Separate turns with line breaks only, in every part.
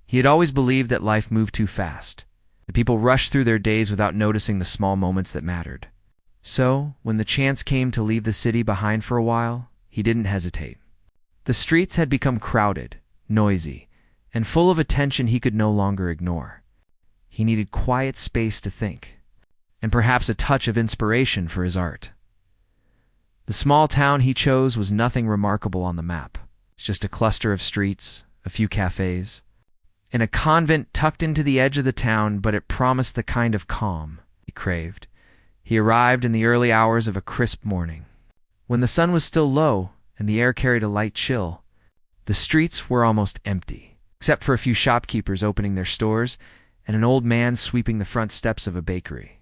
He had always believed that life moved too fast, that people rushed through their days without noticing the small moments that mattered. So, when the chance came to leave the city behind for a while, he didn't hesitate. The streets had become crowded, noisy, and full of attention he could no longer ignore. He needed quiet space to think, and perhaps a touch of inspiration for his art. The small town he chose was nothing remarkable on the map. It's just a cluster of streets, a few cafes, and a convent tucked into the edge of the town, but it promised the kind of calm he craved. He arrived in the early hours of a crisp morning. When the sun was still low and the air carried a light chill, the streets were almost empty, except for a few shopkeepers opening their stores and an old man sweeping the front steps of a bakery.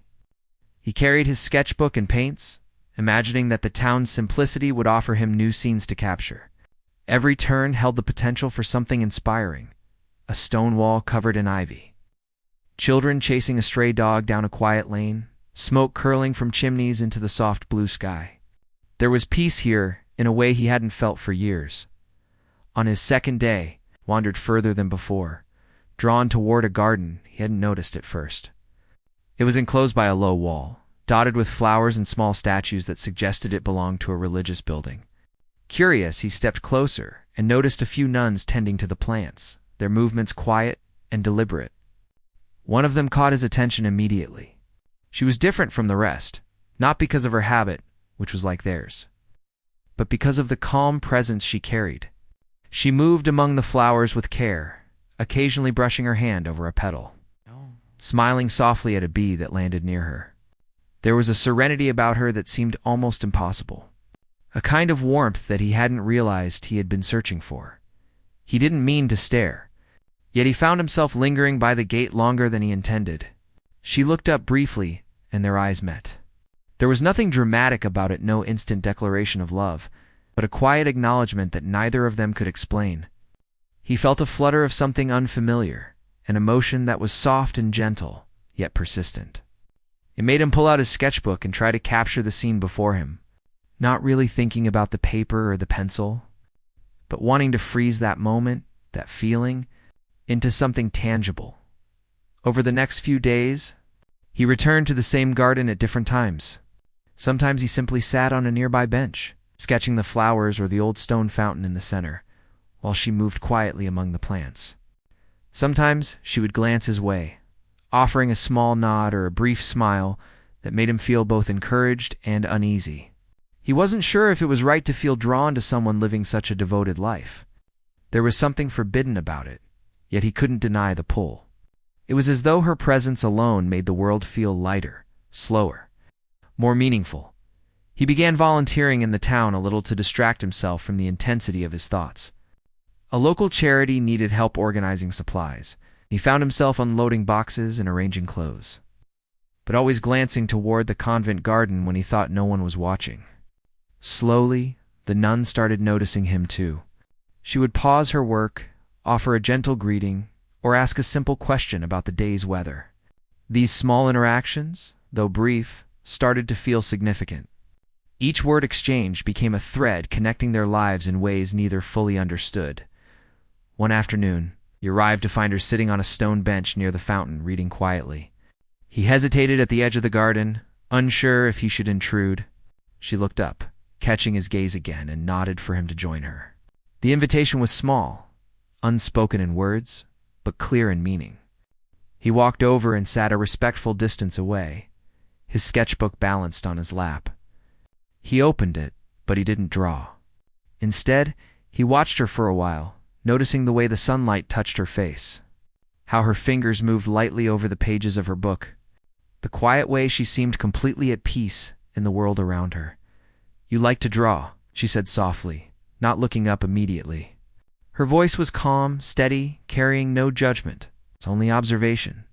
He carried his sketchbook and paints, imagining that the town's simplicity would offer him new scenes to capture. Every turn held the potential for something inspiring: a stone wall covered in ivy, children chasing a stray dog down a quiet lane, smoke curling from chimneys into the soft blue sky. There was peace here in a way he hadn't felt for years. On his second day, he wandered further than before, drawn toward a garden he hadn't noticed at first. It was enclosed by a low wall, dotted with flowers and small statues that suggested it belonged to a religious building. Curious, he stepped closer and noticed a few nuns tending to the plants, their movements quiet and deliberate. One of them caught his attention immediately. She was different from the rest, not because of her habit, which was like theirs, but because of the calm presence she carried. She moved among the flowers with care, occasionally brushing her hand over a petal, smiling softly at a bee that landed near her. There was a serenity about her that seemed almost impossible, a kind of warmth that he hadn't realized he had been searching for. He didn't mean to stare, yet he found himself lingering by the gate longer than he intended. She looked up briefly, and their eyes met. There was nothing dramatic about it, no instant declaration of love, but a quiet acknowledgement that neither of them could explain. He felt a flutter of something unfamiliar, an emotion that was soft and gentle, yet persistent. It made him pull out his sketchbook and try to capture the scene before him, not really thinking about the paper or the pencil, but wanting to freeze that moment, that feeling, into something tangible. Over the next few days, he returned to the same garden at different times. Sometimes he simply sat on a nearby bench, sketching the flowers or the old stone fountain in the center, while she moved quietly among the plants. Sometimes she would glance his way, offering a small nod or a brief smile that made him feel both encouraged and uneasy. He wasn't sure if it was right to feel drawn to someone living such a devoted life. There was something forbidden about it, yet he couldn't deny the pull. It was as though her presence alone made the world feel lighter, slower, more meaningful. He began volunteering in the town a little to distract himself from the intensity of his thoughts. A local charity needed help organizing supplies. He found himself unloading boxes and arranging clothes, but always glancing toward the convent garden when he thought no one was watching. Slowly, the nun started noticing him too. She would pause her work, offer a gentle greeting, or ask a simple question about the day's weather. These small interactions, though brief, started to feel significant. Each word exchanged became a thread connecting their lives in ways neither fully understood. One afternoon, he arrived to find her sitting on a stone bench near the fountain, reading quietly. He hesitated at the edge of the garden, unsure if he should intrude. She looked up, catching his gaze again, and nodded for him to join her. The invitation was small, unspoken in words, but clear in meaning. He walked over and sat a respectful distance away, his sketchbook balanced on his lap. He opened it, but he didn't draw. Instead, he watched her for a while, noticing the way the sunlight touched her face, how her fingers moved lightly over the pages of her book, the quiet way she seemed completely at peace in the world around her. "You like to draw," she said softly, not looking up immediately. Her voice was calm, steady, carrying no judgment. "It's only observation."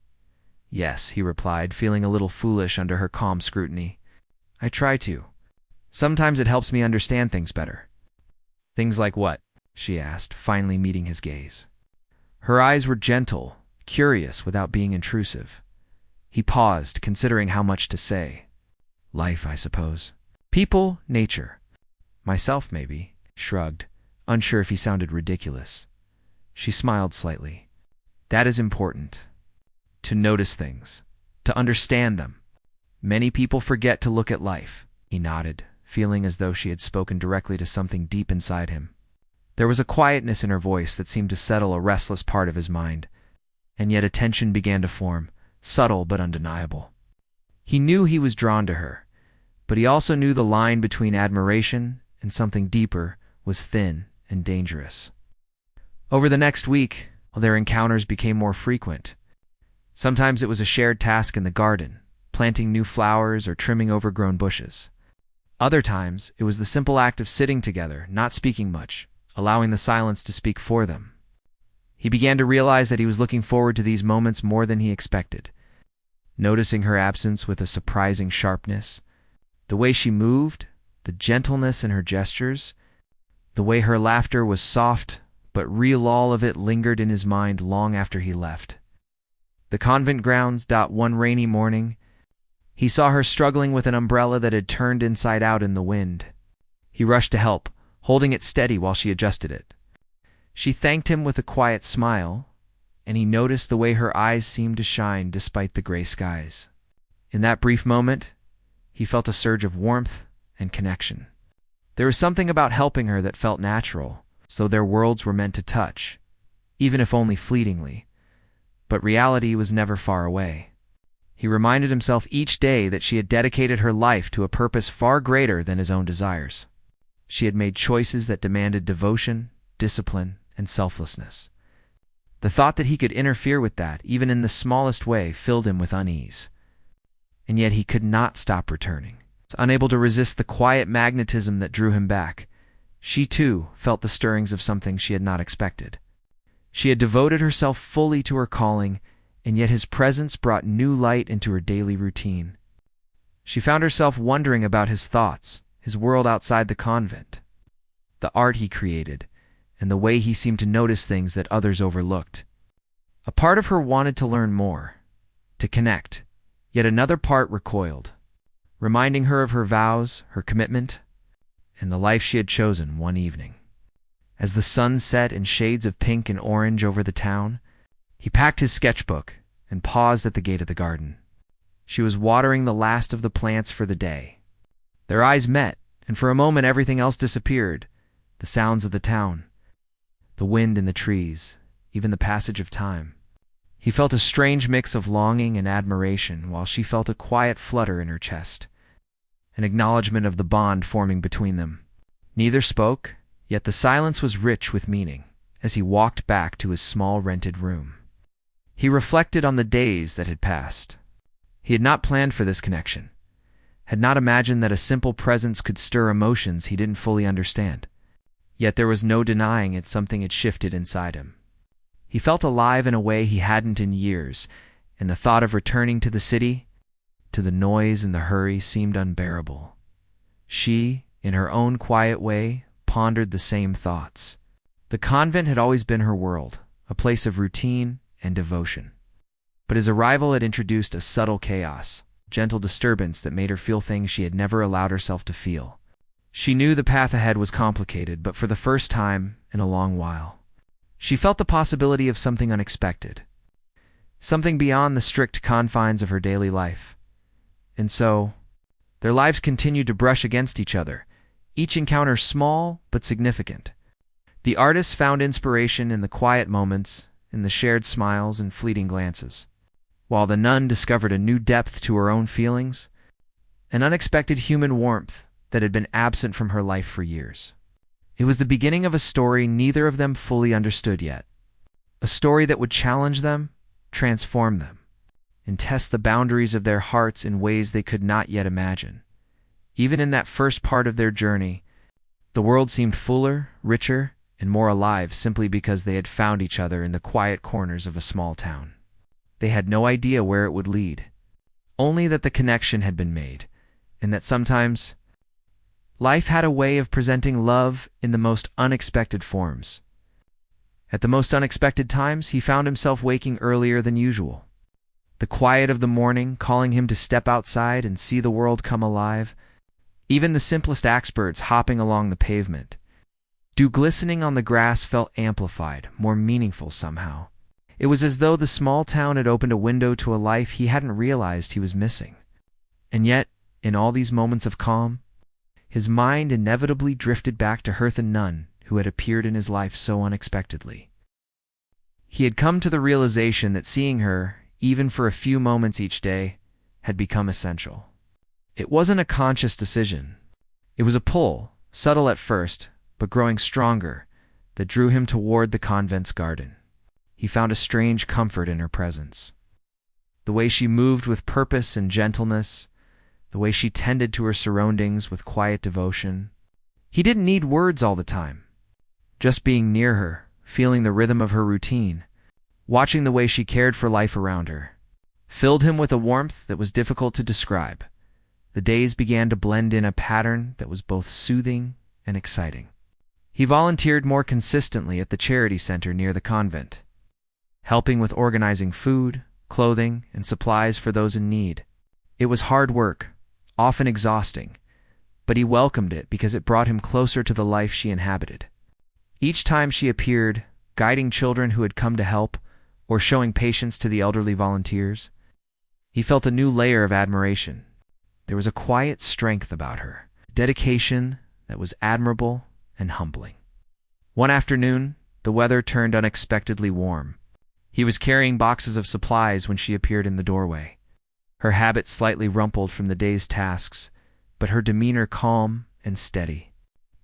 "Yes," he replied, feeling a little foolish under her calm scrutiny. "I try to. Sometimes it helps me understand things better." "Things like what?" she asked, finally meeting his gaze. Her eyes were gentle, curious without being intrusive. He paused, considering how much to say. "Life, I suppose. People, nature. Myself, maybe," shrugged, unsure if he sounded ridiculous. She smiled slightly. That is important. To notice things, to understand them. Many people forget to look at life. He nodded, feeling as though she had spoken directly to something deep inside him. There was a quietness in her voice that seemed to settle a restless part of his mind, and yet a tension began to form, subtle but undeniable. He knew he was drawn to her, but he also knew the line between admiration and something deeper was thin and dangerous. Over the next week, their encounters became more frequent. Sometimes it was a shared task in the garden, planting new flowers or trimming overgrown bushes. Other times, it was the simple act of sitting together, not speaking much, allowing the silence to speak for them. He began to realize that he was looking forward to these moments more than he expected, noticing her absence with a surprising sharpness, the way she moved, the gentleness in her gestures, the way her laughter was soft but real. All of it lingered in his mind long after he left. The convent grounds. One rainy morning, he saw her struggling with an umbrella that had turned inside out in the wind. He rushed to help, holding it steady while she adjusted it. She thanked him with a quiet smile, and he noticed the way her eyes seemed to shine despite the gray skies. In that brief moment, he felt a surge of warmth and connection. There was something about helping her that felt natural, as though their worlds were meant to touch, even if only fleetingly. But reality was never far away. He reminded himself each day that she had dedicated her life to a purpose far greater than his own desires. She had made choices that demanded devotion, discipline, and selflessness. The thought that he could interfere with that, even in the smallest way, filled him with unease. And yet he could not stop returning. Unable to resist the quiet magnetism that drew him back, she too felt the stirrings of something she had not expected. She had devoted herself fully to her calling, and yet his presence brought new light into her daily routine. She found herself wondering about his thoughts, his world outside the convent, the art he created, and the way he seemed to notice things that others overlooked. A part of her wanted to learn more, to connect, yet another part recoiled, reminding her of her vows, her commitment, and the life she had chosen one evening. As the sun set in shades of pink and orange over the town, he packed his sketchbook and paused at the gate of the garden. She was watering the last of the plants for the day. Their eyes met, and for a moment everything else disappeared. The sounds of the town, the wind in the trees, even the passage of time. He felt a strange mix of longing and admiration, while she felt a quiet flutter in her chest, an acknowledgement of the bond forming between them. Neither spoke, yet the silence was rich with meaning as he walked back to his small rented room. He reflected on the days that had passed. He had not planned for this connection, had not imagined that a simple presence could stir emotions he didn't fully understand. Yet there was no denying it, something had shifted inside him. He felt alive in a way he hadn't in years, and the thought of returning to the city, to the noise and the hurry, seemed unbearable. She, in her own quiet way, pondered the same thoughts. The convent had always been her world, a place of routine and devotion. But his arrival had introduced a subtle chaos, gentle disturbance that made her feel things she had never allowed herself to feel. She knew the path ahead was complicated, but for the first time in a long while, she felt the possibility of something unexpected, something beyond the strict confines of her daily life. And so, their lives continued to brush against each other, each encounter small but significant. The artist found inspiration in the quiet moments, in the shared smiles and fleeting glances, while the nun discovered a new depth to her own feelings, an unexpected human warmth that had been absent from her life for years. It was the beginning of a story neither of them fully understood yet, a story that would challenge them, transform them, and test the boundaries of their hearts in ways they could not yet imagine. Even in that first part of their journey, the world seemed fuller, richer, and more alive simply because they had found each other in the quiet corners of a small town. They had no idea where it would lead, only that the connection had been made, and that sometimes life had a way of presenting love in the most unexpected forms. At the most unexpected times, he found himself waking earlier than usual. The quiet of the morning calling him to step outside and see the world come alive. Even the simplest axe birds hopping along the pavement. Dew glistening on the grass felt amplified, more meaningful somehow. It was as though the small town had opened a window to a life he hadn't realized he was missing. And yet, in all these moments of calm, his mind inevitably drifted back to Hertha Nunn, who had appeared in his life so unexpectedly. He had come to the realization that seeing her, even for a few moments each day, had become essential. It wasn't a conscious decision. It was a pull, subtle at first, but growing stronger, that drew him toward the convent's garden. He found a strange comfort in her presence. The way she moved with purpose and gentleness, the way she tended to her surroundings with quiet devotion. He didn't need words all the time. Just being near her, feeling the rhythm of her routine, watching the way she cared for life around her, filled him with a warmth that was difficult to describe. The days began to blend in a pattern that was both soothing and exciting. He volunteered more consistently at the charity center near the convent, helping with organizing food, clothing, and supplies for those in need. It was hard work, often exhausting, but he welcomed it because it brought him closer to the life she inhabited. Each time she appeared, guiding children who had come to help, or showing patience to the elderly volunteers, he felt a new layer of admiration. There was a quiet strength about her, dedication that was admirable and humbling. One afternoon, the weather turned unexpectedly warm. He was carrying boxes of supplies when she appeared in the doorway. Her habit slightly rumpled from the day's tasks, but her demeanor calm and steady.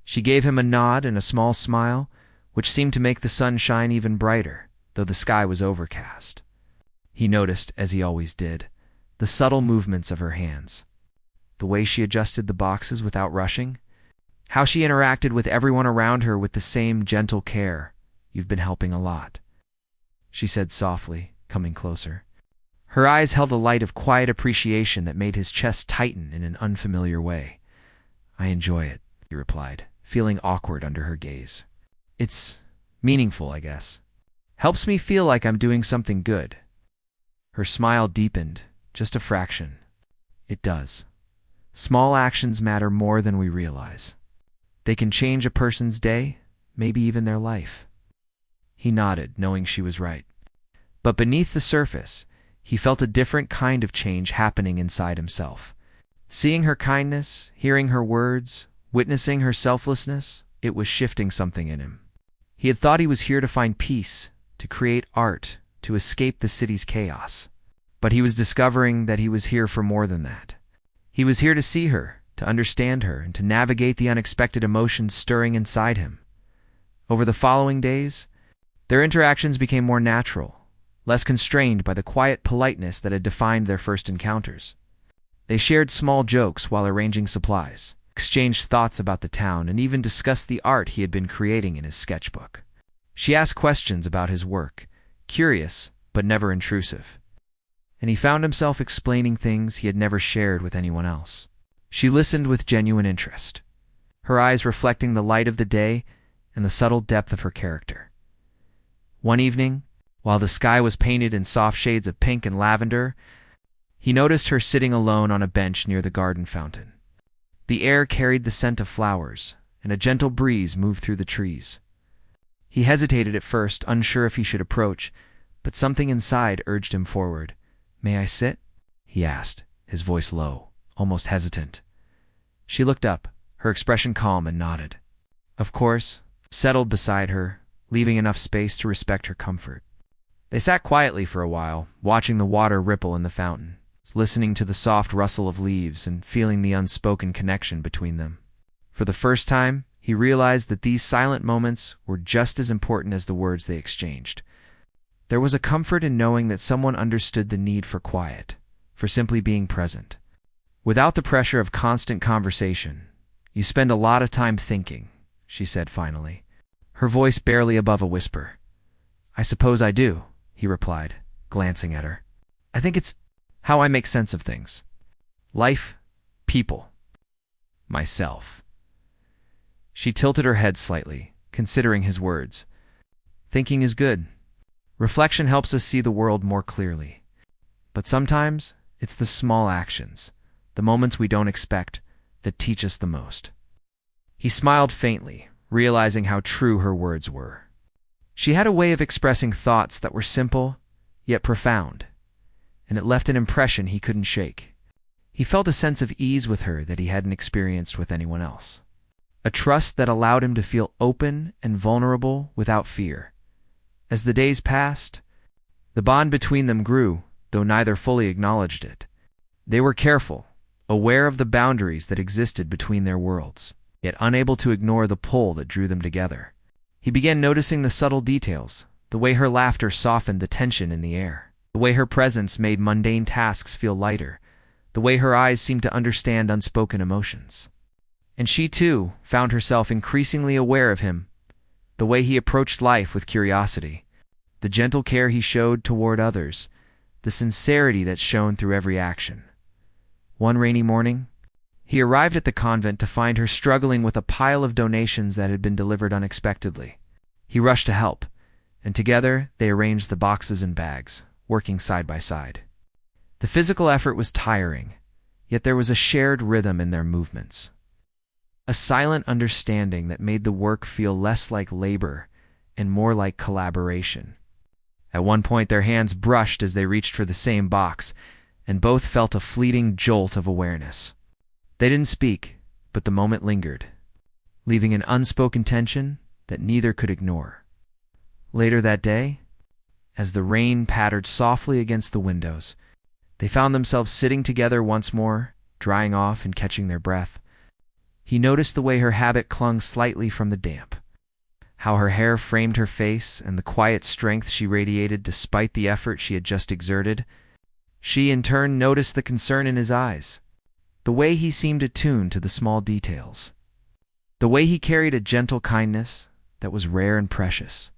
She gave him a nod and a small smile, which seemed to make the sun shine even brighter, though the sky was overcast. He noticed, as he always did, the subtle movements of her hands, the way she adjusted the boxes without rushing, how she interacted with everyone around her with the same gentle care. "You've been helping a lot," she said softly, coming closer. Her eyes held a light of quiet appreciation that made his chest tighten in an unfamiliar way. "I enjoy it," he replied, feeling awkward under her gaze. "It's meaningful, I guess. Helps me feel like I'm doing something good." Her smile deepened, just a fraction. "It does. Small actions matter more than we realize. They can change a person's day, maybe even their life." He nodded, knowing she was right. But beneath the surface, he felt a different kind of change happening inside himself. Seeing her kindness, hearing her words, witnessing her selflessness, it was shifting something in him. He had thought he was here to find peace, to create art, to escape the city's chaos. But he was discovering that he was here for more than that. He was here to see her, to understand her, and to navigate the unexpected emotions stirring inside him. Over the following days, their interactions became more natural, less constrained by the quiet politeness that had defined their first encounters. They shared small jokes while arranging supplies, exchanged thoughts about the town, and even discussed the art he had been creating in his sketchbook. She asked questions about his work, curious but never intrusive, and he found himself explaining things he had never shared with anyone else. She listened with genuine interest, her eyes reflecting the light of the day and the subtle depth of her character. One evening, while the sky was painted in soft shades of pink and lavender, he noticed her sitting alone on a bench near the garden fountain. The air carried the scent of flowers, and a gentle breeze moved through the trees. He hesitated at first, unsure if he should approach, but something inside urged him forward. "May I sit?" he asked, his voice low, almost hesitant. She looked up, her expression calm, and nodded. Of course, settled beside her, leaving enough space to respect her comfort. They sat quietly for a while, watching the water ripple in the fountain, listening to the soft rustle of leaves and feeling the unspoken connection between them. For the first time, he realized that these silent moments were just as important as the words they exchanged. There was a comfort in knowing that someone understood the need for quiet, for simply being present. Without the pressure of constant conversation, "You spend a lot of time thinking," she said finally, her voice barely above a whisper. "I suppose I do," he replied, glancing at her. "I think it's how I make sense of things. Life, people, myself." She tilted her head slightly, considering his words. "Thinking is good. Reflection helps us see the world more clearly. But sometimes it's the small actions, the moments we don't expect, that teach us the most." He smiled faintly, realizing how true her words were. She had a way of expressing thoughts that were simple, yet profound, and it left an impression he couldn't shake. He felt a sense of ease with her that he hadn't experienced with anyone else. A trust that allowed him to feel open and vulnerable without fear. As the days passed, the bond between them grew, though neither fully acknowledged it. They were careful, aware of the boundaries that existed between their worlds, yet unable to ignore the pull that drew them together. He began noticing the subtle details, the way her laughter softened the tension in the air, the way her presence made mundane tasks feel lighter, the way her eyes seemed to understand unspoken emotions. And she, too, found herself increasingly aware of him, the way he approached life with curiosity, the gentle care he showed toward others, the sincerity that shone through every action. One rainy morning, he arrived at the convent to find her struggling with a pile of donations that had been delivered unexpectedly. He rushed to help, and together they arranged the boxes and bags, working side by side. The physical effort was tiring, yet there was a shared rhythm in their movements. A silent understanding that made the work feel less like labor and more like collaboration. At one point their hands brushed as they reached for the same box, and both felt a fleeting jolt of awareness. They didn't speak, but the moment lingered, leaving an unspoken tension that neither could ignore. Later that day, as the rain pattered softly against the windows, they found themselves sitting together once more, drying off and catching their breath. He noticed the way her habit clung slightly from the damp, how her hair framed her face, and the quiet strength she radiated despite the effort she had just exerted. She, in turn, noticed the concern in his eyes, the way he seemed attuned to the small details, the way he carried a gentle kindness that was rare and precious.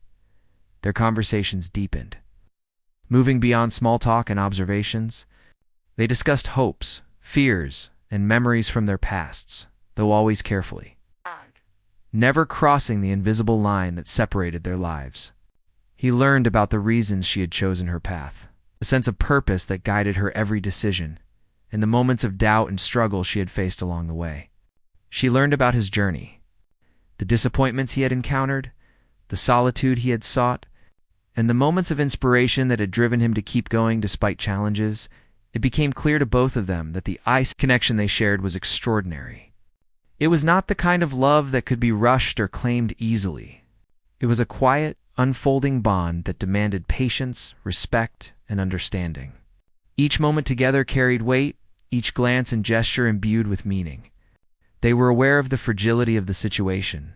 Their conversations deepened. Moving beyond small talk and observations, they discussed hopes, fears, and memories from their pasts, though always carefully, never crossing the invisible line that separated their lives. He learned about the reasons she had chosen her path, the sense of purpose that guided her every decision, and the moments of doubt and struggle she had faced along the way. She learned about his journey, the disappointments he had encountered, the solitude he had sought, and the moments of inspiration that had driven him to keep going despite challenges. It became clear to both of them that the ice connection they shared was extraordinary. It was not the kind of love that could be rushed or claimed easily. It was a quiet, unfolding bond that demanded patience, respect, and understanding. Each moment together carried weight, each glance and gesture imbued with meaning. They were aware of the fragility of the situation,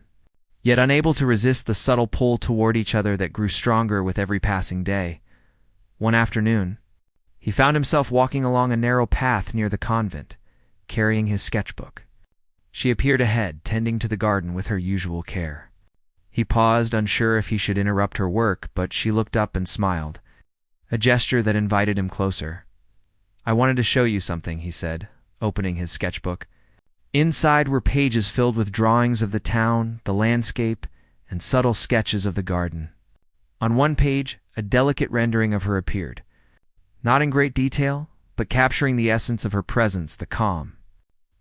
yet unable to resist the subtle pull toward each other that grew stronger with every passing day. One afternoon, he found himself walking along a narrow path near the convent, carrying his sketchbook. She appeared ahead, tending to the garden with her usual care. He paused, unsure if he should interrupt her work, but she looked up and smiled, a gesture that invited him closer. "I wanted to show you something," he said, opening his sketchbook. Inside were pages filled with drawings of the town, the landscape, and subtle sketches of the garden. On one page, a delicate rendering of her appeared, not in great detail, but capturing the essence of her presence, the calm,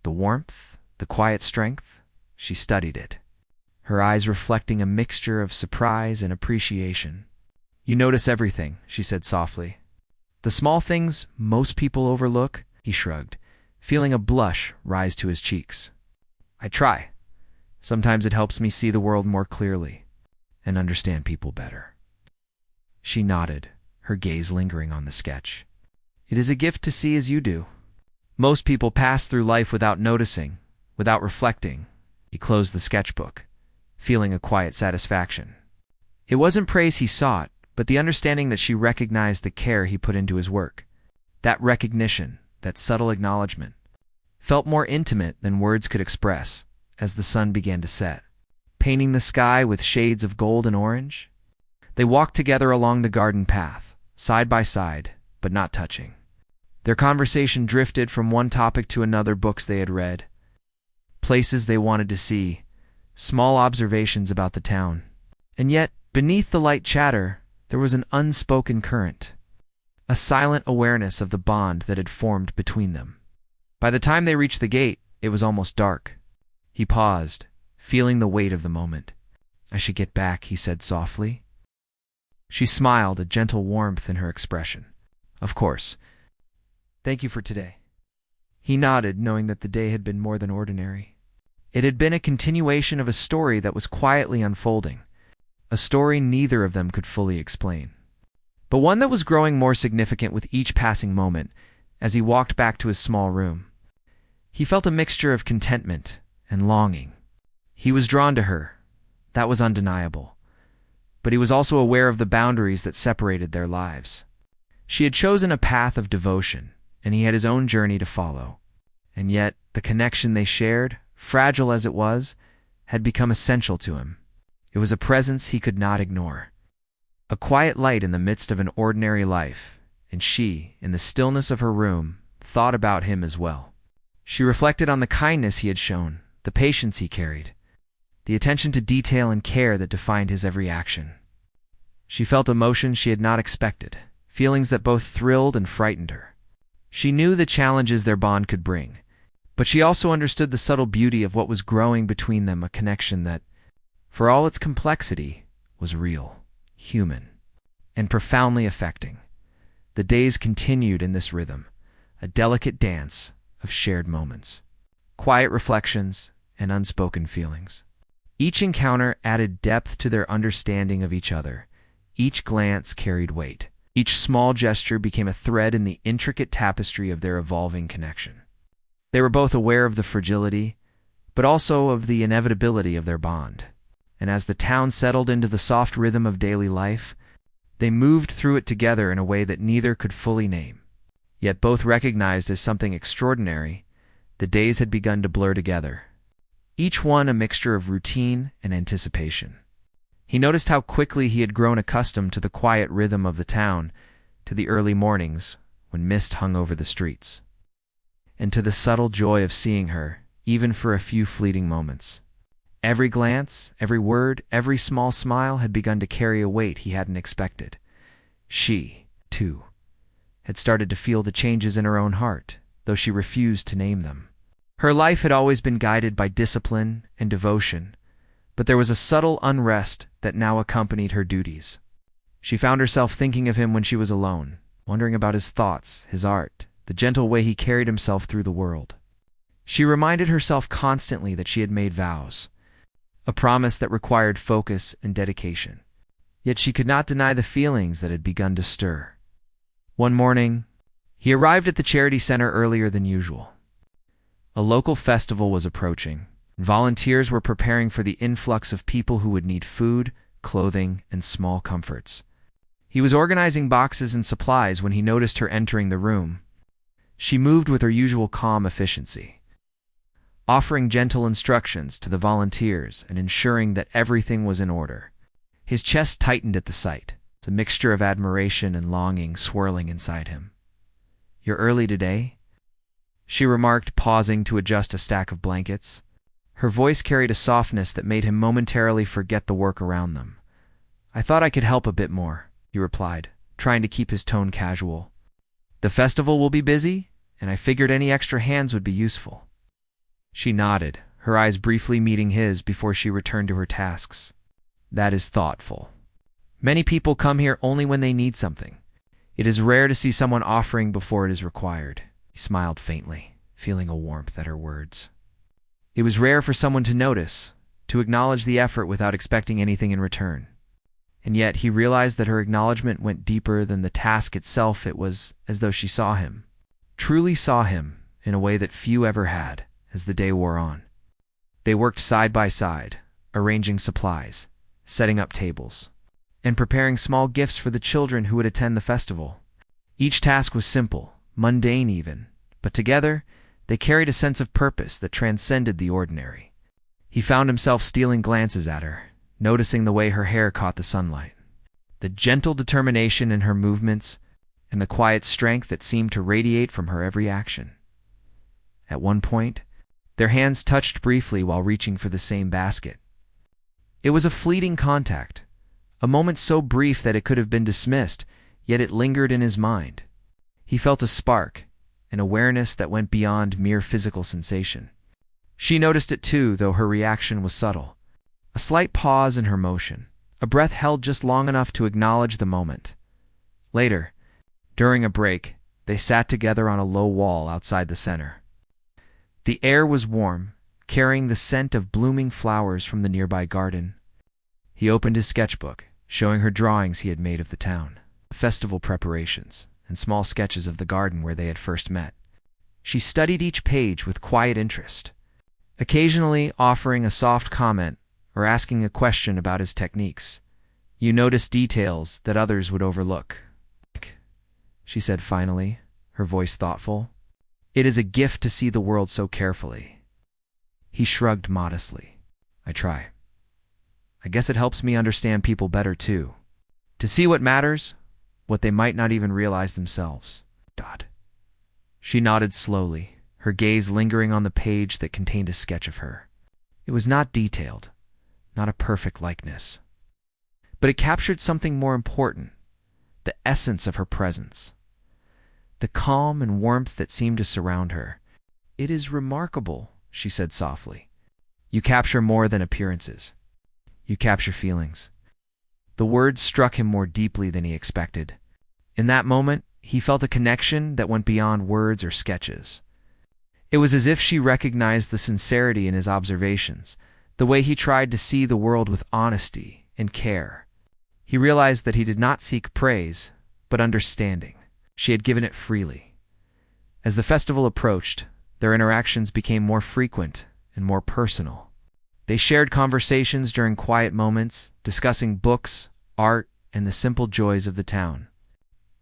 the warmth, the quiet strength. She studied it, her eyes reflecting a mixture of surprise and appreciation. "You notice everything," she said softly. "The small things most people overlook," he shrugged, feeling a blush rise to his cheeks. "I try. Sometimes it helps me see the world more clearly and understand people better." She nodded, her gaze lingering on the sketch. "It is a gift to see as you do. Most people pass through life without noticing, without reflecting." He closed the sketchbook, feeling a quiet satisfaction. It wasn't praise he sought, but the understanding that she recognized the care he put into his work. That recognition, that subtle acknowledgement, felt more intimate than words could express as the sun began to set, painting the sky with shades of gold and orange. They walked together along the garden path, side by side, but not touching. Their conversation drifted from one topic to another: books they had read, places they wanted to see, small observations about the town. And yet, beneath the light chatter, there was an unspoken current, a silent awareness of the bond that had formed between them. By the time they reached the gate, it was almost dark. He paused, feeling the weight of the moment. "I should get back," he said softly. She smiled, a gentle warmth in her expression. "Of course. Thank you for today." He nodded, knowing that the day had been more than ordinary. It had been a continuation of a story that was quietly unfolding, a story neither of them could fully explain, but one that was growing more significant with each passing moment. As he walked back to his small room, he felt a mixture of contentment and longing. He was drawn to her, that was undeniable, but he was also aware of the boundaries that separated their lives. She had chosen a path of devotion, and he had his own journey to follow. And yet, the connection they shared, fragile as it was, had become essential to him. It was a presence he could not ignore. A quiet light in the midst of an ordinary life, and she, in the stillness of her room, thought about him as well. She reflected on the kindness he had shown, the patience he carried, the attention to detail and care that defined his every action. She felt emotions she had not expected, feelings that both thrilled and frightened her. She knew the challenges their bond could bring, but she also understood the subtle beauty of what was growing between them, a connection that, for all its complexity, was real, human, and profoundly affecting. The days continued in this rhythm, a delicate dance of shared moments, quiet reflections, and unspoken feelings. Each encounter added depth to their understanding of each other. Each glance carried weight. Each small gesture became a thread in the intricate tapestry of their evolving connection. They were both aware of the fragility, but also of the inevitability of their bond. And as the town settled into the soft rhythm of daily life, they moved through it together in a way that neither could fully name. Yet both recognized as something extraordinary, the days had begun to blur together, each one a mixture of routine and anticipation. He noticed how quickly he had grown accustomed to the quiet rhythm of the town, to the early mornings when mist hung over the streets, and to the subtle joy of seeing her, even for a few fleeting moments. Every glance, every word, every small smile had begun to carry a weight he hadn't expected. She, too, had started to feel the changes in her own heart, though she refused to name them. Her life had always been guided by discipline and devotion, but there was a subtle unrest that now accompanied her duties. She found herself thinking of him when she was alone, wondering about his thoughts, his art, the gentle way he carried himself through the world. She reminded herself constantly that she had made vows, a promise that required focus and dedication. Yet she could not deny the feelings that had begun to stir. One morning, he arrived at the charity center earlier than usual. A local festival was approaching. Volunteers were preparing for the influx of people who would need food, clothing, and small comforts. He was organizing boxes and supplies when he noticed her entering the room. She moved with her usual calm efficiency, offering gentle instructions to the volunteers and ensuring that everything was in order. His chest tightened at the sight, a mixture of admiration and longing swirling inside him. "You're early today?" she remarked, pausing to adjust a stack of blankets. Her voice carried a softness that made him momentarily forget the work around them. "I thought I could help a bit more," he replied, trying to keep his tone casual. "The festival will be busy, and I figured any extra hands would be useful." She nodded, her eyes briefly meeting his before she returned to her tasks. "That is thoughtful. Many people come here only when they need something. It is rare to see someone offering before it is required." He smiled faintly, feeling a warmth at her words. It was rare for someone to notice, to acknowledge the effort without expecting anything in return. And yet he realized that her acknowledgement went deeper than the task itself. It was as though she saw him, truly saw him, in a way that few ever had. As the day wore on, they worked side by side, arranging supplies, setting up tables, and preparing small gifts for the children who would attend the festival. Each task was simple, mundane even, but together they carried a sense of purpose that transcended the ordinary. He found himself stealing glances at her, noticing the way her hair caught the sunlight, the gentle determination in her movements, and the quiet strength that seemed to radiate from her every action. At one point, their hands touched briefly while reaching for the same basket. It was a fleeting contact, a moment so brief that it could have been dismissed, yet it lingered in his mind. He felt a spark, an awareness that went beyond mere physical sensation. She noticed it too, though her reaction was subtle. A slight pause in her motion, a breath held just long enough to acknowledge the moment. Later, during a break, they sat together on a low wall outside the center. The air was warm, carrying the scent of blooming flowers from the nearby garden. He opened his sketchbook, showing her drawings he had made of the town, festival preparations, and small sketches of the garden where they had first met. She studied each page with quiet interest, occasionally offering a soft comment or asking a question about his techniques. "You notice details that others would overlook," she said finally, her voice thoughtful. "It is a gift to see the world so carefully." He shrugged modestly. "I try. I guess it helps me understand people better too. To see what matters, what they might not even realize themselves." She nodded slowly, her gaze lingering on the page that contained a sketch of her. It was not detailed, not a perfect likeness, but it captured something more important, the essence of her presence, the calm and warmth that seemed to surround her. "It is remarkable," she said softly. "You capture more than appearances. You capture feelings." The words struck him more deeply than he expected. In that moment, he felt a connection that went beyond words or sketches. It was as if she recognized the sincerity in his observations, the way he tried to see the world with honesty and care. He realized that he did not seek praise, but understanding. She had given it freely. As the festival approached, their interactions became more frequent and more personal. They shared conversations during quiet moments, discussing books, art, and the simple joys of the town.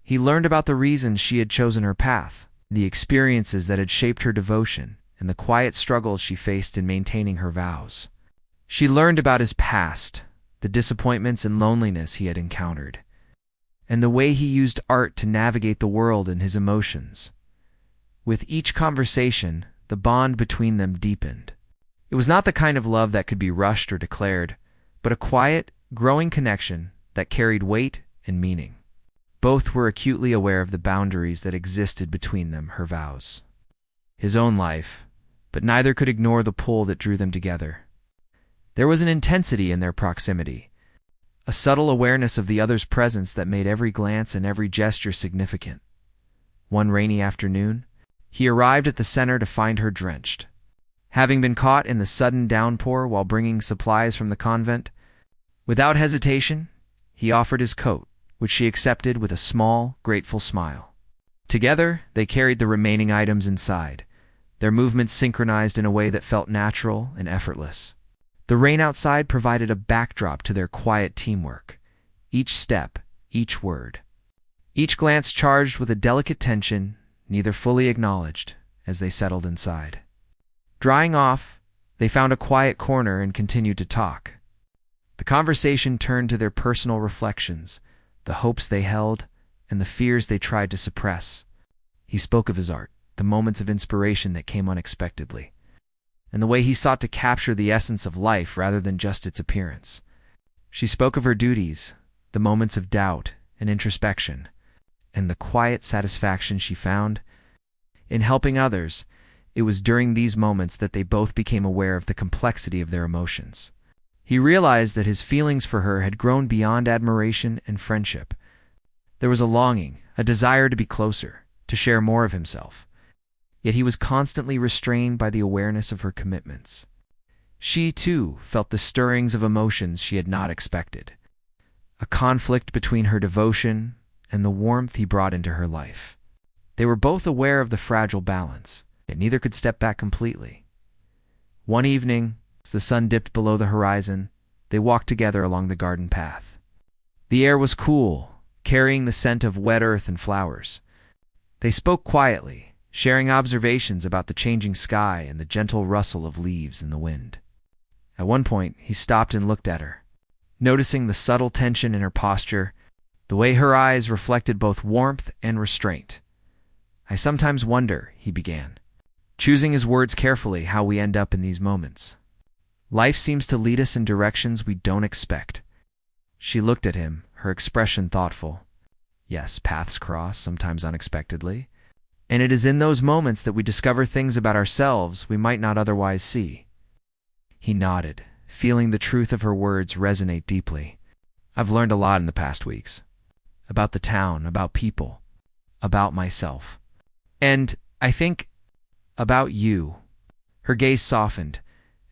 He learned about the reasons she had chosen her path, the experiences that had shaped her devotion, and the quiet struggles she faced in maintaining her vows. She learned about his past, the disappointments and loneliness he had encountered, and the way he used art to navigate the world and his emotions. With each conversation, the bond between them deepened. It was not the kind of love that could be rushed or declared, but a quiet, growing connection that carried weight and meaning. Both were acutely aware of the boundaries that existed between them, her vows, his own life, but neither could ignore the pull that drew them together. There was an intensity in their proximity, a subtle awareness of the other's presence that made every glance and every gesture significant. One rainy afternoon, he arrived at the center to find her drenched. Having been caught in the sudden downpour while bringing supplies from the convent, without hesitation, he offered his coat, which she accepted with a small, grateful smile. Together, they carried the remaining items inside, their movements synchronized in a way that felt natural and effortless. The rain outside provided a backdrop to their quiet teamwork, each step, each word, each glance charged with a delicate tension, neither fully acknowledged, as they settled inside. Drying off, they found a quiet corner and continued to talk. The conversation turned to their personal reflections, the hopes they held, and the fears they tried to suppress. He spoke of his art, the moments of inspiration that came unexpectedly, and the way he sought to capture the essence of life rather than just its appearance. She spoke of her duties, the moments of doubt and introspection, and the quiet satisfaction she found in helping others. It was during these moments that they both became aware of the complexity of their emotions. He realized that his feelings for her had grown beyond admiration and friendship. There was a longing, a desire to be closer, to share more of himself. Yet he was constantly restrained by the awareness of her commitments. She, too, felt the stirrings of emotions she had not expected, a conflict between her devotion and the warmth he brought into her life. They were both aware of the fragile balance, yet neither could step back completely. One evening, as the sun dipped below the horizon, they walked together along the garden path. The air was cool, carrying the scent of wet earth and flowers. They spoke quietly, sharing observations about the changing sky and the gentle rustle of leaves in the wind. At one point, he stopped and looked at her, noticing the subtle tension in her posture, the way her eyes reflected both warmth and restraint. "I sometimes wonder," he began, choosing his words carefully, "how we end up in these moments. Life seems to lead us in directions we don't expect." She looked at him, her expression thoughtful. "Yes, paths cross, sometimes unexpectedly. And it is in those moments that we discover things about ourselves we might not otherwise see." He nodded, feeling the truth of her words resonate deeply. I've learned a lot in the past weeks. About the town, about people, about myself. And I think about you." Her gaze softened,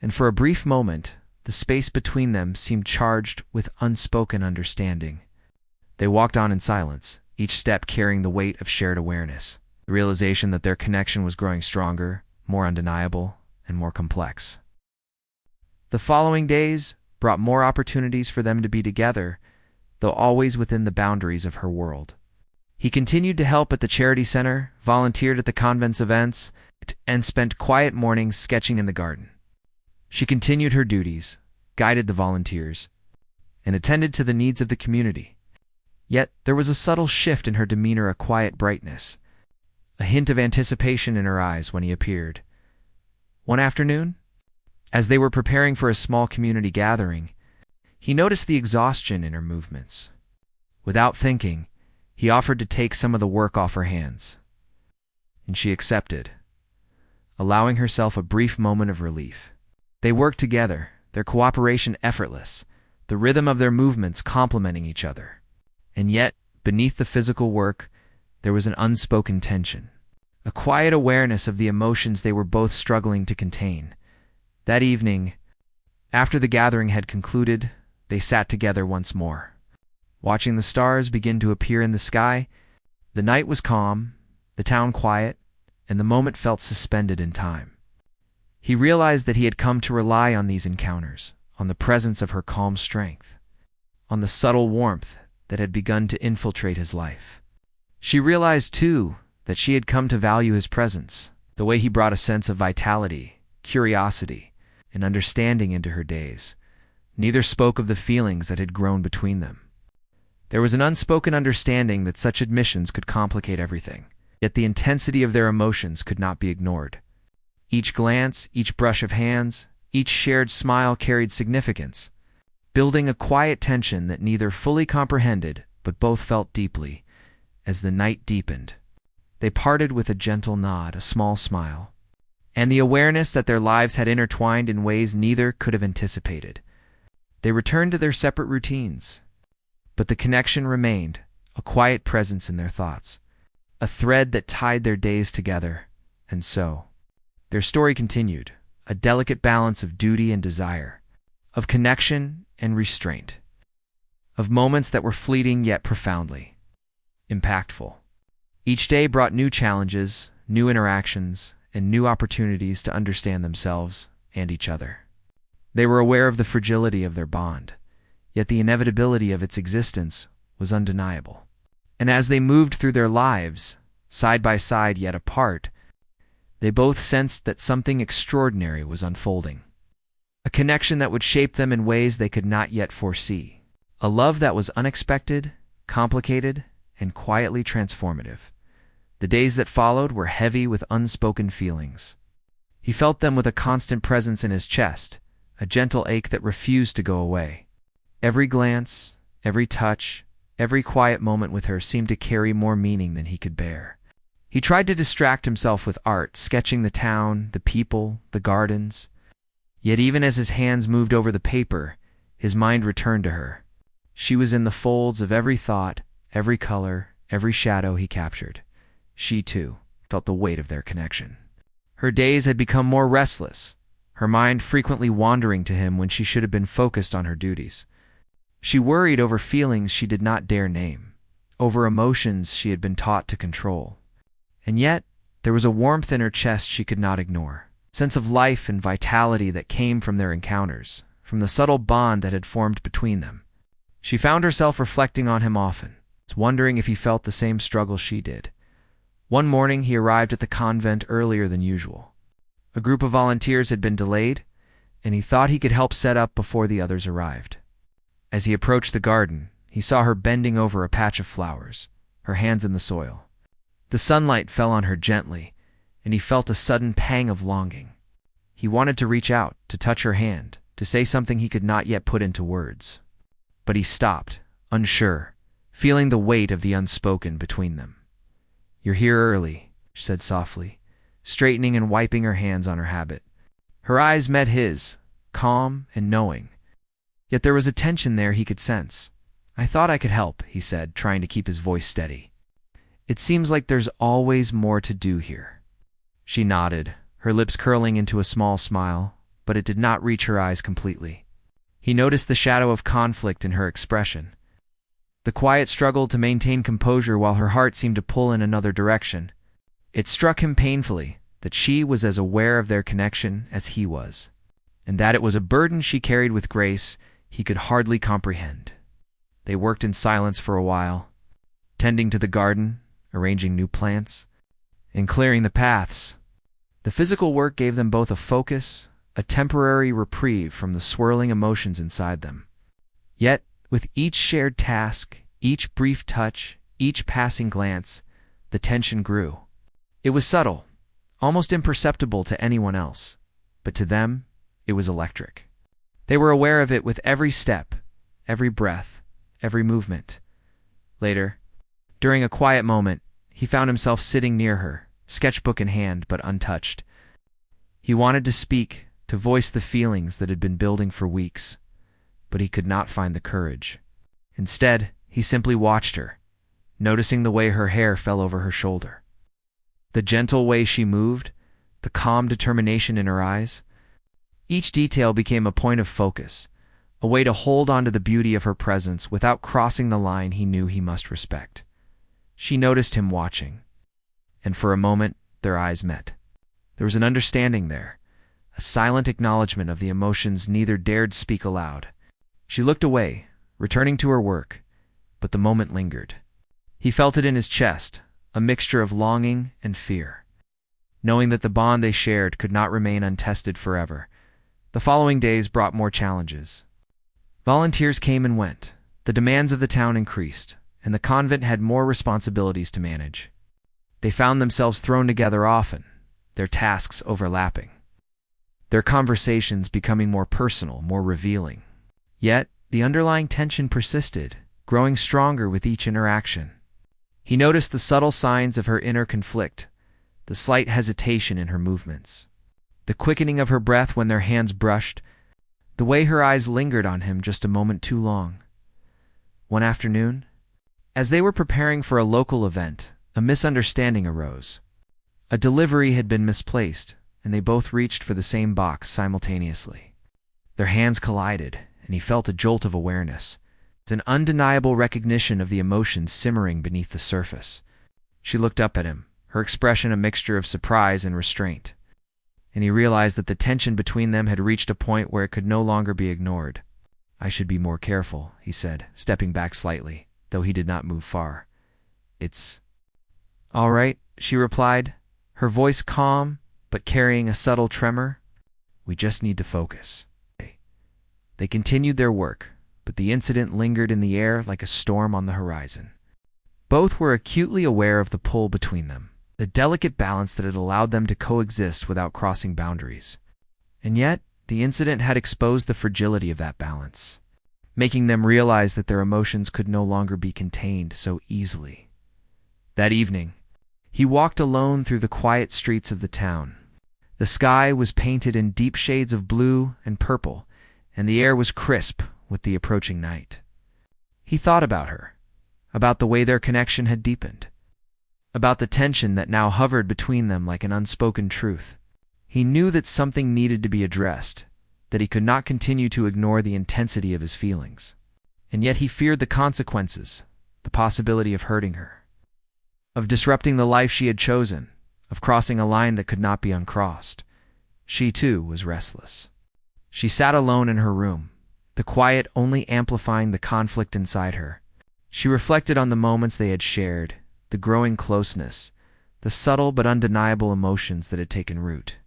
and for a brief moment, the space between them seemed charged with unspoken understanding. They walked on in silence, each step carrying the weight of shared awareness, the realization that their connection was growing stronger, more undeniable, and more complex. The following days brought more opportunities for them to be together, though always within the boundaries of her world. He continued to help at the charity center, volunteered at the convent's events, and spent quiet mornings sketching in the garden. She continued her duties, guided the volunteers, and attended to the needs of the community. Yet there was a subtle shift in her demeanor, a quiet brightness, a hint of anticipation in her eyes when he appeared. One afternoon, as they were preparing for a small community gathering, he noticed the exhaustion in her movements. Without thinking, he offered to take some of the work off her hands, and she accepted, allowing herself a brief moment of relief. They worked together, their cooperation effortless, the rhythm of their movements complementing each other. And yet, beneath the physical work, there was an unspoken tension, a quiet awareness of the emotions they were both struggling to contain. That evening, after the gathering had concluded, they sat together once more. Watching the stars begin to appear in the sky, the night was calm, the town quiet, and the moment felt suspended in time. He realized that he had come to rely on these encounters, on the presence of her calm strength, on the subtle warmth that had begun to infiltrate his life. She realized, too, that she had come to value his presence, the way he brought a sense of vitality, curiosity, and understanding into her days. Neither spoke of the feelings that had grown between them. There was an unspoken understanding that such admissions could complicate everything, yet the intensity of their emotions could not be ignored. Each glance, each brush of hands, each shared smile carried significance, building a quiet tension that neither fully comprehended but both felt deeply. As the night deepened, they parted with a gentle nod, a small smile, and the awareness that their lives had intertwined in ways neither could have anticipated. They returned to their separate routines, but the connection remained, a quiet presence in their thoughts, a thread that tied their days together. And so, their story continued, a delicate balance of duty and desire, of connection and restraint, of moments that were fleeting yet profoundly impactful. Each day brought new challenges, new interactions, and new opportunities to understand themselves and each other. They were aware of the fragility of their bond, yet the inevitability of its existence was undeniable. And as they moved through their lives, side by side yet apart, they both sensed that something extraordinary was unfolding. A connection that would shape them in ways they could not yet foresee. A love that was unexpected, complicated, and quietly transformative. The days that followed were heavy with unspoken feelings. He felt them with a constant presence in his chest, a gentle ache that refused to go away. Every glance, every touch, every quiet moment with her seemed to carry more meaning than he could bear. He tried to distract himself with art, sketching the town, the people, the gardens. Yet even as his hands moved over the paper, his mind returned to her. She was in the folds of every thought, every color, every shadow he captured. She, too, felt the weight of their connection. Her days had become more restless, her mind frequently wandering to him when she should have been focused on her duties. She worried over feelings she did not dare name, over emotions she had been taught to control. And yet, there was a warmth in her chest she could not ignore, a sense of life and vitality that came from their encounters, from the subtle bond that had formed between them. She found herself reflecting on him often, wondering if he felt the same struggle she did. One morning he arrived at the convent earlier than usual. A group of volunteers had been delayed, and he thought he could help set up before the others arrived. As he approached the garden, he saw her bending over a patch of flowers, her hands in the soil. The sunlight fell on her gently, and he felt a sudden pang of longing. He wanted to reach out, to touch her hand, to say something he could not yet put into words. But he stopped, unsure, feeling the weight of the unspoken between them. "You're here early," she said softly, straightening and wiping her hands on her habit. Her eyes met his, calm and knowing. Yet there was a tension there he could sense, "I thought I could help," he said, trying to keep his voice steady. "It seems like there's always more to do here." She nodded, her lips curling into a small smile, but it did not reach her eyes completely. He noticed the shadow of conflict in her expression, the quiet struggle to maintain composure while her heart seemed to pull in another direction. It struck him painfully that she was as aware of their connection as he was, and that it was a burden she carried with grace he could hardly comprehend. They worked in silence for a while, tending to the garden, arranging new plants, and clearing the paths. The physical work gave them both a focus, a temporary reprieve from the swirling emotions inside them. Yet, with each shared task, each brief touch, each passing glance, the tension grew. It was subtle, almost imperceptible to anyone else, but to them, it was electric. They were aware of it with every step, every breath, every movement. Later, during a quiet moment, he found himself sitting near her, sketchbook in hand but untouched. He wanted to speak, to voice the feelings that had been building for weeks, but he could not find the courage. Instead, he simply watched her, noticing the way her hair fell over her shoulder, the gentle way she moved, the calm determination in her eyes. Each detail became a point of focus, a way to hold on to the beauty of her presence without crossing the line he knew he must respect. She noticed him watching, and for a moment their eyes met. There was an understanding there, a silent acknowledgement of the emotions neither dared speak aloud. She looked away, returning to her work, but the moment lingered. He felt it in his chest, a mixture of longing and fear, knowing that the bond they shared could not remain untested forever. The following days brought more challenges. Volunteers came and went, the demands of the town increased, and the convent had more responsibilities to manage. They found themselves thrown together often, their tasks overlapping, their conversations becoming more personal, more revealing. Yet, the underlying tension persisted, growing stronger with each interaction. He noticed the subtle signs of her inner conflict, the slight hesitation in her movements, the quickening of her breath when their hands brushed, the way her eyes lingered on him just a moment too long. One afternoon, as they were preparing for a local event, a misunderstanding arose. A delivery had been misplaced, and they both reached for the same box simultaneously. Their hands collided, and he felt a jolt of awareness. It's an undeniable recognition of the emotions simmering beneath the surface. She looked up at him, her expression a mixture of surprise and restraint, and he realized that the tension between them had reached a point where it could no longer be ignored. "I should be more careful," he said, stepping back slightly, though he did not move far. "It's all right," she replied, her voice calm but carrying a subtle tremor. "We just need to focus." They continued their work, but the incident lingered in the air like a storm on the horizon. Both were acutely aware of the pull between them, the delicate balance that had allowed them to coexist without crossing boundaries. And yet, the incident had exposed the fragility of that balance, making them realize that their emotions could no longer be contained so easily. That evening, he walked alone through the quiet streets of the town. The sky was painted in deep shades of blue and purple, and the air was crisp with the approaching night. He thought about her, about the way their connection had deepened, about the tension that now hovered between them like an unspoken truth. He knew that something needed to be addressed, that he could not continue to ignore the intensity of his feelings. And yet he feared the consequences, the possibility of hurting her, of disrupting the life she had chosen, of crossing a line that could not be uncrossed. She, too, was restless. She sat alone in her room, the quiet only amplifying the conflict inside her. She reflected on the moments they had shared, the growing closeness, the subtle but undeniable emotions that had taken root.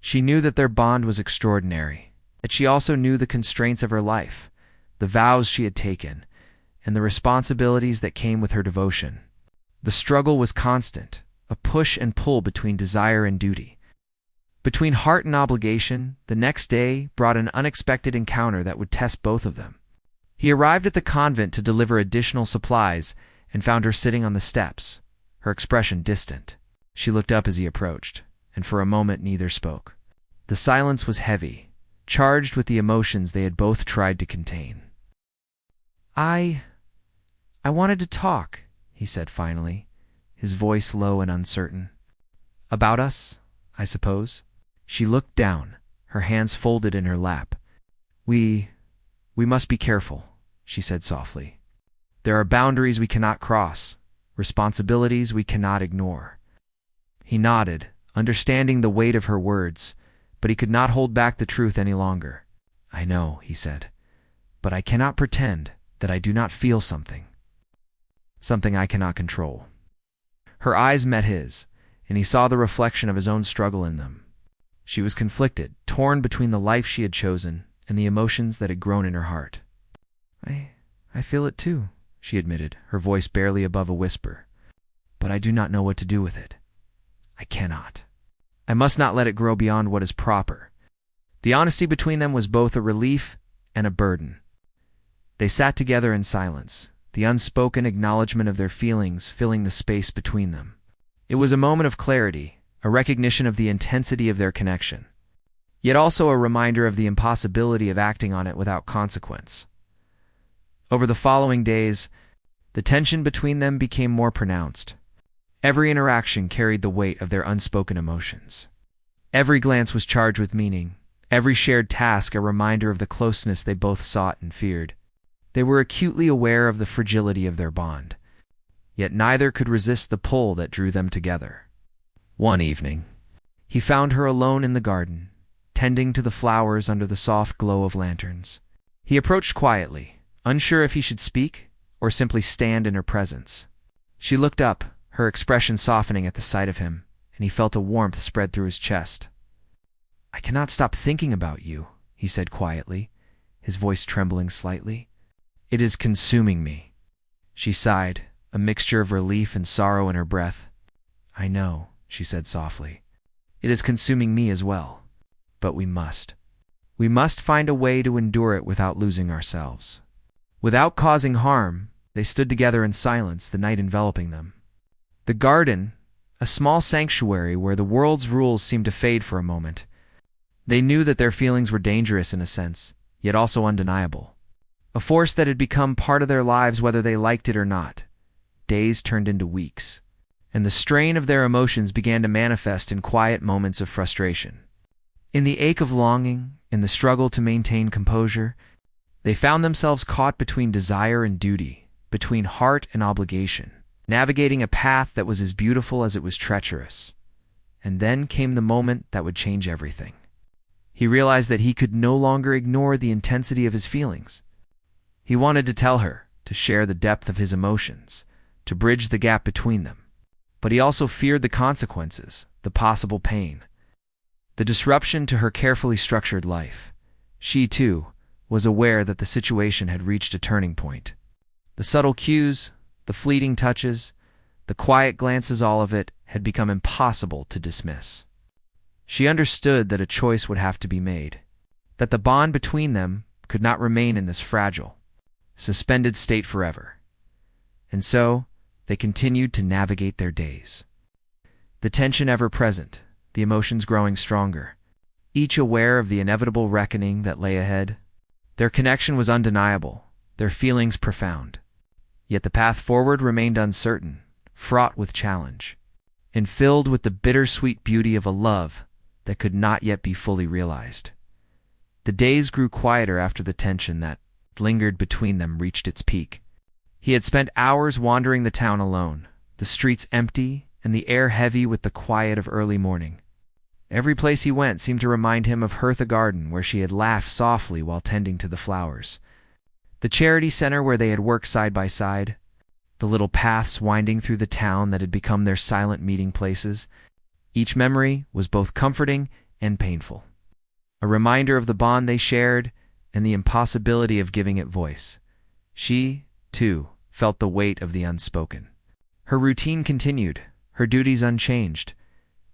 She knew that their bond was extraordinary, yet she also knew the constraints of her life, the vows she had taken, and the responsibilities that came with her devotion. The struggle was constant, a push and pull between desire and duty. Between heart and obligation, the next day brought an unexpected encounter that would test both of them. He arrived at the convent to deliver additional supplies and found her sitting on the steps, her expression distant. She looked up as he approached, and for a moment neither spoke. The silence was heavy, charged with the emotions they had both tried to contain. I wanted to talk, he said finally, his voice low and uncertain. About us, I suppose. She looked down, her hands folded in her lap. We must be careful, she said softly. There are boundaries we cannot cross, responsibilities we cannot ignore. He nodded, understanding the weight of her words, but he could not hold back the truth any longer. I know, he said, but I cannot pretend that I do not feel something. Something I cannot control. Her eyes met his, and he saw the reflection of his own struggle in them. She was conflicted, torn between the life she had chosen and the emotions that had grown in her heart. I feel it too, she admitted, her voice barely above a whisper. But I do not know what to do with it. I cannot. I must not let it grow beyond what is proper. The honesty between them was both a relief and a burden. They sat together in silence, the unspoken acknowledgement of their feelings filling the space between them. It was a moment of clarity, a recognition of the intensity of their connection, yet also a reminder of the impossibility of acting on it without consequence. Over the following days, the tension between them became more pronounced. Every interaction carried the weight of their unspoken emotions. Every glance was charged with meaning, every shared task a reminder of the closeness they both sought and feared. They were acutely aware of the fragility of their bond, yet neither could resist the pull that drew them together. One evening, he found her alone in the garden, tending to the flowers under the soft glow of lanterns. He approached quietly, unsure if he should speak or simply stand in her presence. She looked up, her expression softening at the sight of him, and he felt a warmth spread through his chest. I cannot stop thinking about you, he said quietly, his voice trembling slightly. It is consuming me. She sighed, a mixture of relief and sorrow in her breath. I know, she said softly. It is consuming me as well. But we must. We must find a way to endure it without losing ourselves. Without causing harm, they stood together in silence, the night enveloping them. The garden, a small sanctuary where the world's rules seemed to fade for a moment. They knew that their feelings were dangerous in a sense, yet also undeniable. A force that had become part of their lives whether they liked it or not. Days turned into weeks, and the strain of their emotions began to manifest in quiet moments of frustration. In the ache of longing, in the struggle to maintain composure, they found themselves caught between desire and duty, between heart and obligation, navigating a path that was as beautiful as it was treacherous. And then came the moment that would change everything. He realized that he could no longer ignore the intensity of his feelings. He wanted to tell her, to share the depth of his emotions, to bridge the gap between them. But he also feared the consequences, the possible pain, the disruption to her carefully structured life. She, too, was aware that the situation had reached a turning point. The subtle cues, the fleeting touches, the quiet glances, all of it had become impossible to dismiss. She understood that a choice would have to be made, that the bond between them could not remain in this fragile, suspended state forever. And so, they continued to navigate their days. The tension ever present, the emotions growing stronger, each aware of the inevitable reckoning that lay ahead. Their connection was undeniable, their feelings profound. Yet the path forward remained uncertain, fraught with challenge, and filled with the bittersweet beauty of a love that could not yet be fully realized. The days grew quieter after the tension that lingered between them reached its peak. He had spent hours wandering the town alone, the streets empty and the air heavy with the quiet of early morning. Every place he went seemed to remind him of Hertha Garden, where she had laughed softly while tending to the flowers, the charity center where they had worked side by side, the little paths winding through the town that had become their silent meeting places. Each memory was both comforting and painful, a reminder of the bond they shared and the impossibility of giving it voice. She, too, felt the weight of the unspoken. Her routine continued, her duties unchanged,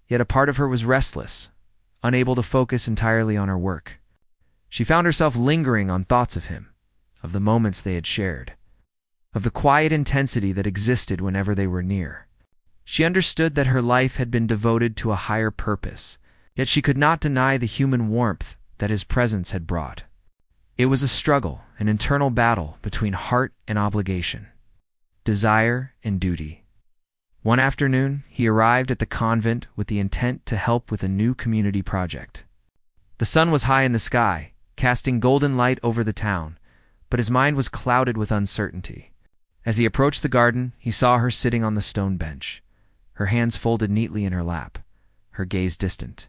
yet a part of her was restless, unable to focus entirely on her work. She found herself lingering on thoughts of him, of the moments they had shared, of the quiet intensity that existed whenever they were near. She understood that her life had been devoted to a higher purpose, yet she could not deny the human warmth that his presence had brought. It was a struggle, an internal battle between heart and obligation, desire and duty. One afternoon, he arrived at the convent with the intent to help with a new community project. The sun was high in the sky, casting golden light over the town, but his mind was clouded with uncertainty. As he approached the garden, he saw her sitting on the stone bench, her hands folded neatly in her lap, her gaze distant.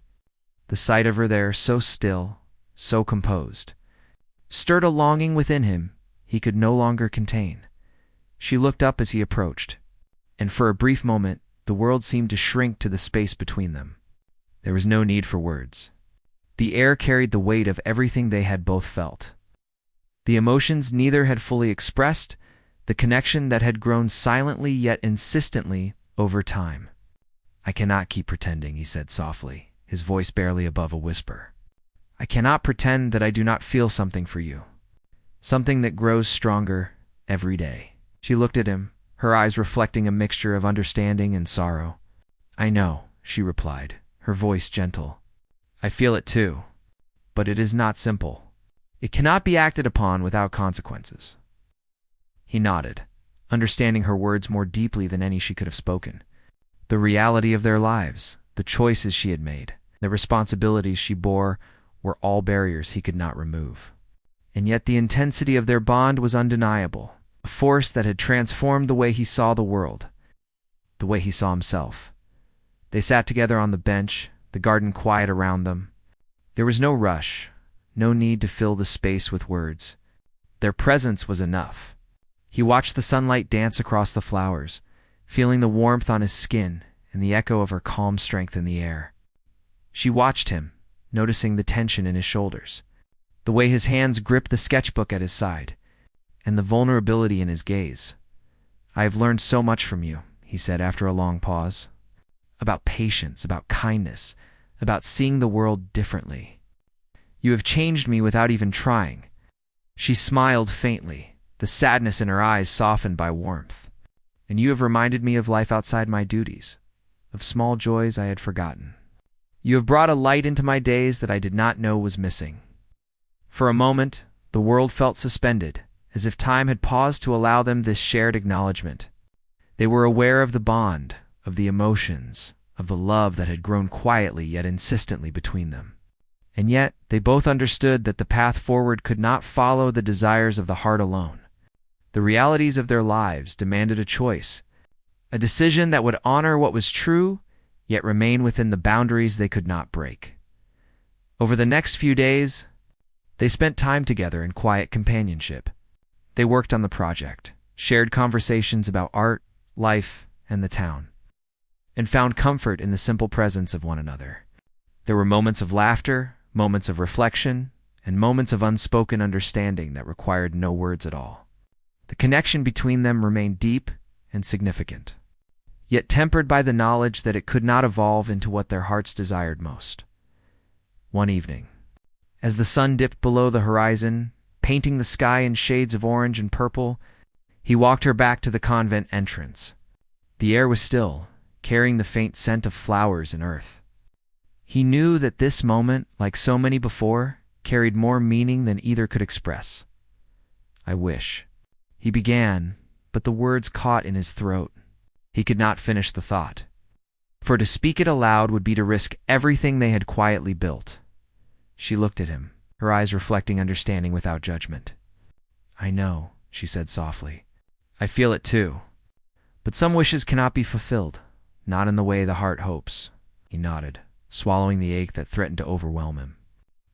The sight of her there, so still, so composed, stirred a longing within him he could no longer contain. She looked up as he approached, and for a brief moment the world seemed to shrink to the space between them. There was no need for words. The air carried the weight of everything they had both felt. The emotions neither had fully expressed, the connection that had grown silently yet insistently over time. "I cannot keep pretending," he said softly, his voice barely above a whisper. "I cannot pretend that I do not feel something for you, something that grows stronger every day." She looked at him, her eyes reflecting a mixture of understanding and sorrow. "I know," she replied, her voice gentle. "I feel it too, but it is not simple. It cannot be acted upon without consequences." He nodded, understanding her words more deeply than any she could have spoken. The reality of their lives, the choices she had made, the responsibilities she bore were all barriers he could not remove. And yet the intensity of their bond was undeniable, a force that had transformed the way he saw the world, the way he saw himself. They sat together on the bench, the garden quiet around them. There was no rush, no need to fill the space with words. Their presence was enough. He watched the sunlight dance across the flowers, feeling the warmth on his skin and the echo of her calm strength in the air. She watched him, noticing the tension in his shoulders, the way his hands gripped the sketchbook at his side, and the vulnerability in his gaze. "I have learned so much from you," he said after a long pause. "About patience, about kindness, about seeing the world differently. You have changed me without even trying." She smiled faintly, the sadness in her eyes softened by warmth. "And you have reminded me of life outside my duties, of small joys I had forgotten. You have brought a light into my days that I did not know was missing." For a moment, the world felt suspended, as if time had paused to allow them this shared acknowledgement. They were aware of the bond, of the emotions, of the love that had grown quietly yet insistently between them. And yet, they both understood that the path forward could not follow the desires of the heart alone. The realities of their lives demanded a choice, a decision that would honor what was true, yet remain within the boundaries they could not break. Over the next few days, they spent time together in quiet companionship. They worked on the project, shared conversations about art, life, and the town, and found comfort in the simple presence of one another. There were moments of laughter, moments of reflection, and moments of unspoken understanding that required no words at all. The connection between them remained deep and significant, yet tempered by the knowledge that it could not evolve into what their hearts desired most. One evening, as the sun dipped below the horizon, painting the sky in shades of orange and purple, he walked her back to the convent entrance. The air was still, carrying the faint scent of flowers and earth. He knew that this moment, like so many before, carried more meaning than either could express. "I wish," he began, but the words caught in his throat. He could not finish the thought, for to speak it aloud would be to risk everything they had quietly built. She looked at him, her eyes reflecting understanding without judgment. "I know," she said softly. "I feel it too. But some wishes cannot be fulfilled, not in the way the heart hopes." He nodded, swallowing the ache that threatened to overwhelm him.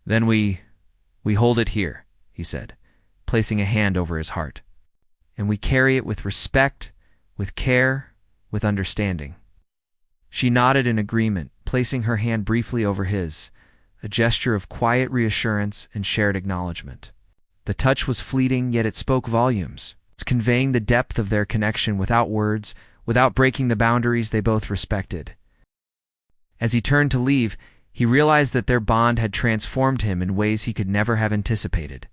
"Then we hold it here," he said, placing a hand over his heart. "And we carry it with respect, with care, with understanding." She nodded in agreement, placing her hand briefly over his, a gesture of quiet reassurance and shared acknowledgement. The touch was fleeting, yet it spoke volumes, conveying the depth of their connection without words, without breaking the boundaries they both respected. As he turned to leave, he realized that their bond had transformed him in ways he could never have anticipated.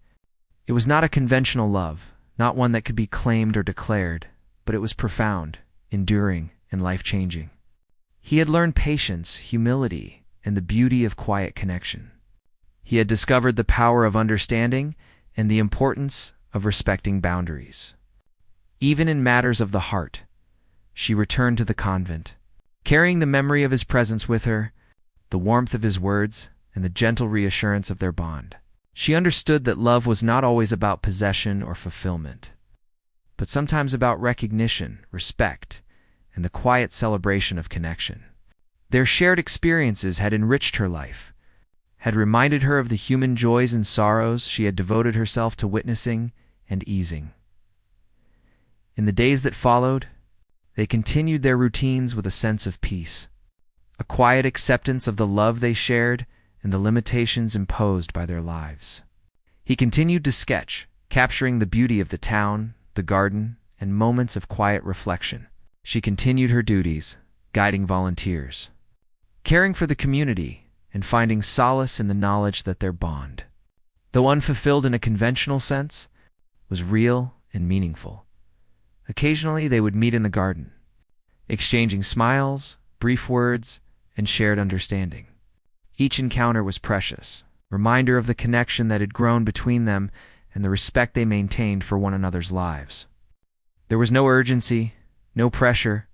It was not a conventional love, not one that could be claimed or declared, but it was profound, enduring, and life-changing. He had learned patience, humility, and the beauty of quiet connection. He had discovered the power of understanding, and the importance of respecting boundaries. Even in matters of the heart, she returned to the convent, carrying the memory of his presence with her, the warmth of his words, and the gentle reassurance of their bond. She understood that love was not always about possession or fulfillment, but sometimes about recognition, respect, and the quiet celebration of connection. Their shared experiences had enriched her life, had reminded her of the human joys and sorrows she had devoted herself to witnessing and easing. In the days that followed, they continued their routines with a sense of peace, a quiet acceptance of the love they shared and the limitations imposed by their lives. He continued to sketch, capturing the beauty of the town, the garden, and moments of quiet reflection. She continued her duties, guiding volunteers, caring for the community, and finding solace in the knowledge that their bond, though unfulfilled in a conventional sense, was real and meaningful. Occasionally they would meet in the garden, exchanging smiles, brief words, and shared understanding. Each encounter was precious, reminder of the connection that had grown between them and the respect they maintained for one another's lives. There was no urgency, no pressure,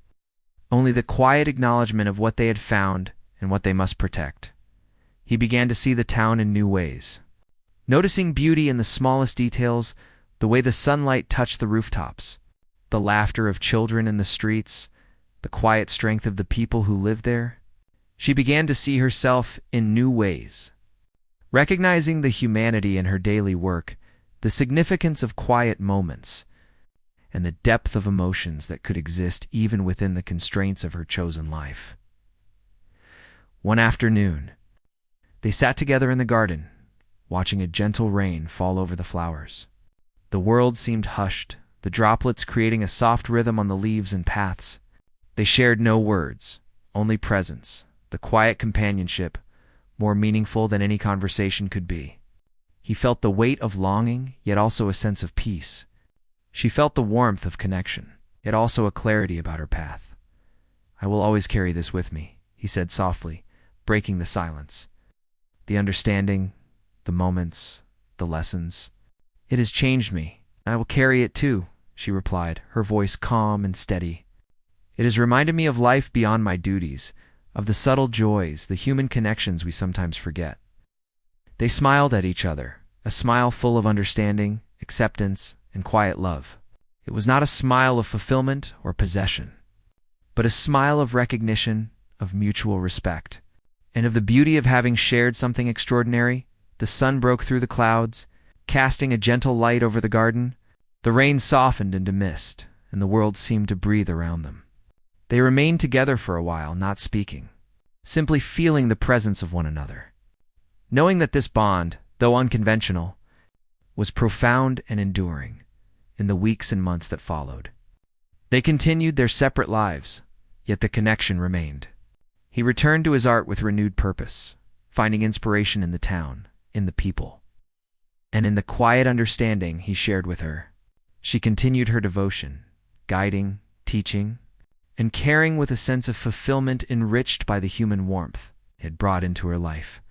only the quiet acknowledgement of what they had found and what they must protect. He began to see the town in new ways, noticing beauty in the smallest details, the way the sunlight touched the rooftops, the laughter of children in the streets, the quiet strength of the people who lived there. She began to see herself in new ways, recognizing the humanity in her daily work, the significance of quiet moments, and the depth of emotions that could exist even within the constraints of her chosen life. One afternoon, they sat together in the garden, watching a gentle rain fall over the flowers. The world seemed hushed, the droplets creating a soft rhythm on the leaves and paths. They shared no words, only presence, the quiet companionship, more meaningful than any conversation could be. He felt the weight of longing, yet also a sense of peace. She felt the warmth of connection, yet also a clarity about her path. "I will always carry this with me," he said softly, breaking the silence. "The understanding, the moments, the lessons. It has changed me. I will carry it too," she replied, her voice calm and steady. "It has reminded me of life beyond my duties, of the subtle joys, the human connections we sometimes forget." They smiled at each other, a smile full of understanding, acceptance, and quiet love. It was not a smile of fulfillment or possession, but a smile of recognition, of mutual respect, and of the beauty of having shared something extraordinary. The sun broke through the clouds, casting a gentle light over the garden. The rain softened into mist, and the world seemed to breathe around them. They remained together for a while, not speaking, simply feeling the presence of one another, knowing that this bond, though unconventional, was profound and enduring. In the weeks and months that followed, they continued their separate lives, yet the connection remained. He returned to his art with renewed purpose, finding inspiration in the town, in the people, and in the quiet understanding he shared with her. She continued her devotion, guiding, teaching, and caring with a sense of fulfillment enriched by the human warmth he had brought into her life,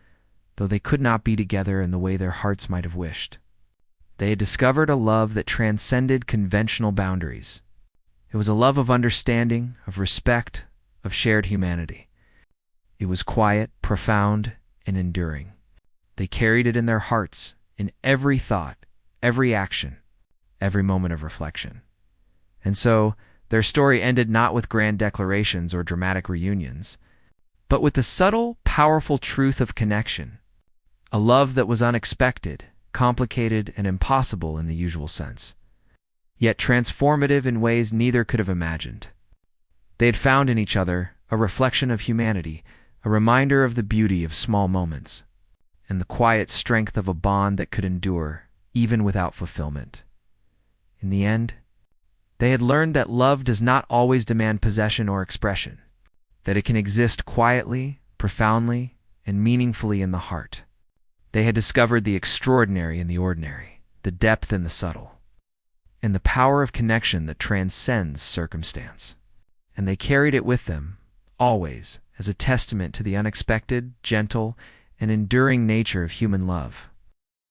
though they could not be together in the way their hearts might have wished. They had discovered a love that transcended conventional boundaries. It was a love of understanding, of respect, of shared humanity. It was quiet, profound, and enduring. They carried it in their hearts, in every thought, every action, every moment of reflection. And so, their story ended not with grand declarations or dramatic reunions, but with the subtle, powerful truth of connection, a love that was unexpected, complicated, and impossible in the usual sense, yet transformative in ways neither could have imagined. They had found in each other a reflection of humanity, a reminder of the beauty of small moments, and the quiet strength of a bond that could endure, even without fulfillment. In the end, they had learned that love does not always demand possession or expression, that it can exist quietly, profoundly, and meaningfully in the heart. They had discovered the extraordinary in the ordinary, the depth in the subtle, and the power of connection that transcends circumstance. And they carried it with them, always, as a testament to the unexpected, gentle, and enduring nature of human love.